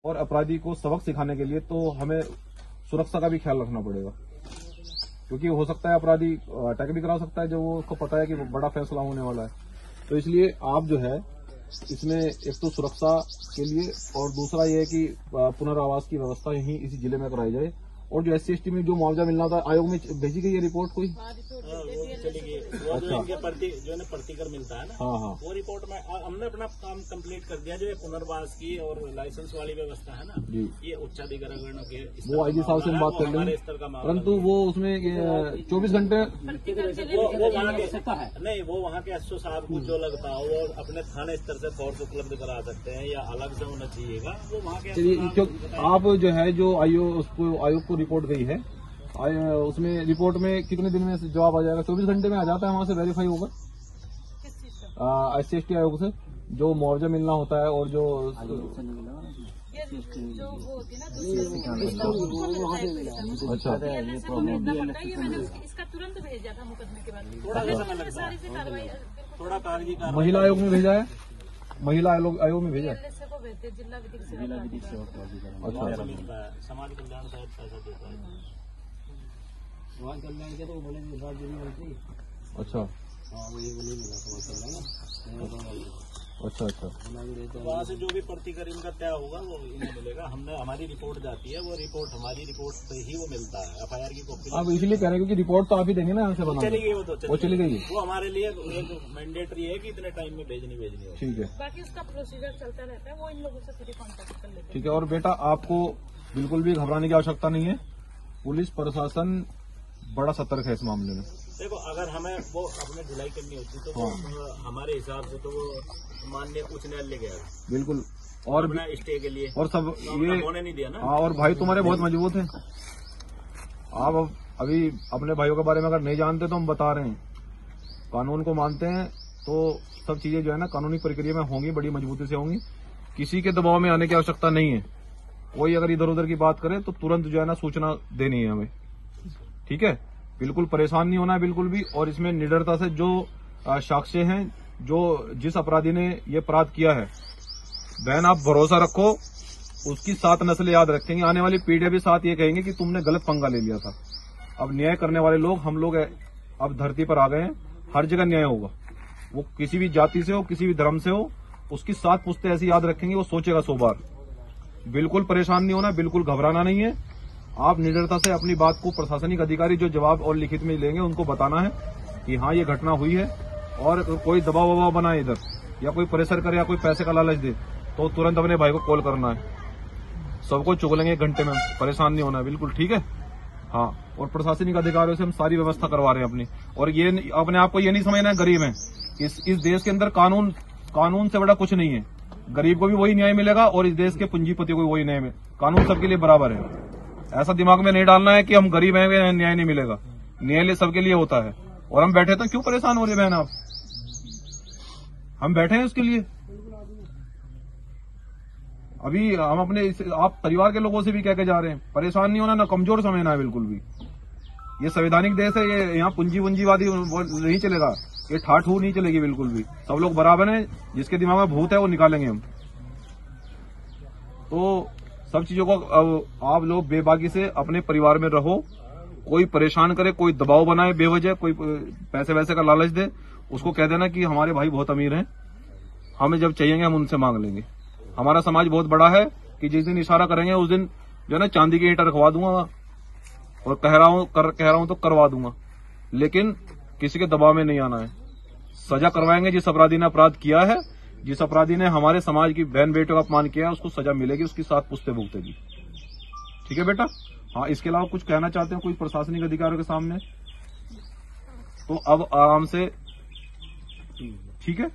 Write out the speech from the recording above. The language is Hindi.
और अपराधी को सबक सिखाने के लिए तो हमें सुरक्षा का भी ख्याल रखना पड़ेगा, क्योंकि हो सकता है अपराधी अटैक भी करा सकता है जब वो उसको पता है कि बड़ा फैसला होने वाला है। तो इसलिए आप जो है इसमें एक तो सुरक्षा के लिए और दूसरा ये है कि पुनर्वास की व्यवस्था यहीं इसी जिले में कराई जाए। और जो SC/ST में जो मुआवजा मिलना था आयोग में भेजी गई है रिपोर्ट कोई? चली गई। वो जो इनके प्रतिकर मिलता है ना, हाँ, वो रिपोर्ट में हमने अपना काम कंप्लीट कर दिया। जो ये पुनर्वास की और लाइसेंस वाली व्यवस्था है ना, ये उच्चाधिकरण के वो IG साहब से बात कर लेंगे, परंतु वो उसमें 24 घंटे वो वहाँ के नहीं, वो वहाँ के SO साहब को जो लगता हो वो अपने थाने स्तर से फोर्स उपलब्ध करा सकते हैं या अलग से होना चाहिएगा। वो वहाँ के आप जो है जो आयोग को रिपोर्ट गई है, उसमें रिपोर्ट में कितने दिन में जवाब आ जाएगा? 24 घंटे में आ जाता है, वहां से वेरीफाई होगा SC/ST आयोग से जो मुआवजा मिलना होता है और जो अच्छा इसका तुरंत भेजा था मुकदमे के बाद। थोड़ा कागजी कार्रवाई महिला आयोग में भेजा है, महिला आयोग में भेजा है। जिला विधिक सेवा अच्छा, समाज कल्याण शायद पैसा देता है। समाज कल्याण के तो बोलेंगे राज्य मंत्री। अच्छा हाँ, वो नहीं मिला समाज कल्याण। अच्छा वहाँ से जो भी प्रतिकर इनका तय होगा वो इन्हें मिलेगा। हमने हमारी रिपोर्ट जाती है, वो रिपोर्ट हमारी रिपोर्ट पे ही वो मिलता है। FIR की कॉपी आप इसलिए कह रहे हैं क्योंकि रिपोर्ट तो आप ही देंगे ना, यहाँ से बना चली गई। वो चली गई। वो हमारे लिए एक मैंडेटरी है कि इतने टाइम में भेजनी हो। ठीक है, बाकी उसका प्रोसीजर चलता रहता है, वो इन लोगों से फिर कॉन्टेक्ट कर लेते हैं। ठीक है। और बेटा आपको बिल्कुल भी घबराने की आवश्यकता नहीं है, पुलिस प्रशासन बड़ा सतर्क है इस मामले में। देखो, अगर हमें वो अपने ढिलाई करनी होती तो वो हमारे हिसाब से तो वो माननीय उच्च न्यायालय गया बिल्कुल, और स्टे के लिए और सब ये होने नहीं दिया ना। हाँ, और भाई तुम्हारे बहुत मजबूत हैं। आप अभी अपने भाइयों के बारे में अगर नहीं जानते तो हम बता रहे हैं, कानून को मानते हैं तो सब चीजें जो है ना कानूनी प्रक्रिया में होंगी, बड़ी मजबूती से होंगी। किसी के दबाव में आने की आवश्यकता नहीं है। कोई अगर इधर उधर की बात करे तो तुरंत जो है ना सूचना देनी है हमें, ठीक है? बिल्कुल परेशान नहीं होना है बिल्कुल भी। और इसमें निडरता से जो साक्ष्य हैं, जो जिस अपराधी ने ये अपराध किया है, बहन आप भरोसा रखो, उसकी 7 नस्लें याद रखेंगे। आने वाली पीढ़ियां भी साथ ये कहेंगे कि तुमने गलत पंगा ले लिया था। अब न्याय करने वाले लोग हम लोग अब धरती पर आ गए हैं, हर जगह न्याय होगा। वो किसी भी जाति से हो, किसी भी धर्म से हो, उसकी 7 पुश्तें ऐसी याद रखेंगे, वो सोचेगा 100 बार। बिल्कुल परेशान नहीं होना, बिल्कुल घबराना नहीं है। आप निडरता से अपनी बात को प्रशासनिक अधिकारी जो जवाब और लिखित में लेंगे उनको बताना है कि हाँ ये घटना हुई है। और कोई दबाव वबाव बनाए इधर या कोई प्रेशर करे या कोई पैसे का लालच दे तो तुरंत अपने भाई को कॉल करना है। सबको चुग लेंगे 1 घंटे में, परेशान नहीं होना है बिल्कुल, ठीक है? हाँ, और प्रशासनिक अधिकारियों से हम सारी व्यवस्था करवा रहे हैं अपनी। और ये अपने आप को ये नहीं समझना है गरीब है। इस देश के अंदर कानून से बड़ा कुछ नहीं है। गरीब को भी वही न्याय मिलेगा और इस देश के पूंजीपति को भी वही न्याय मिलेगा। कानून सबके लिए बराबर है। ऐसा दिमाग में नहीं डालना है कि हम गरीब हैं, न्याय नहीं मिलेगा। न्याय सबके लिए होता है। और हम बैठे तो क्यों परेशान हो रहे बहन आप? हम बैठे हैं उसके लिए। अभी हम अपने आप परिवार के लोगों से भी कह के जा रहे हैं, परेशान नहीं होना, ना कमजोर समझना है बिल्कुल भी। ये संवैधानिक देश है, ये यहाँ पूंजीवादी नहीं चलेगा, ये ठाठू नहीं चलेगी बिल्कुल भी। सब लोग बराबर हैं, जिसके दिमाग में भूत है वो निकालेंगे हम। तो सब चीजों को अब आप लोग बेबाकी से अपने परिवार में रहो। कोई परेशान करे, कोई दबाव बनाए बेवजह, कोई पैसे वैसे का लालच दे, उसको कह देना कि हमारे भाई बहुत अमीर हैं, हमें जब चाहिएंगे हम उनसे मांग लेंगे। हमारा समाज बहुत बड़ा है कि जिस दिन इशारा करेंगे उस दिन जो है ना चांदी की ईंट रखवा दूंगा और कह रहा हूं तो करवा दूंगा। लेकिन किसी के दबाव में नहीं आना है। सजा करवाएंगे जिस अपराधी ने अपराध किया है, जिस अपराधी ने हमारे समाज की बहन बेटों का अपमान किया है, उसको सजा मिलेगी, उसकी 7 पुश्तें भुगतेगी। ठीक है बेटा? हाँ, इसके अलावा कुछ कहना चाहते हैं कोई प्रशासनिक अधिकारियों के सामने? तो अब आराम से, ठीक है।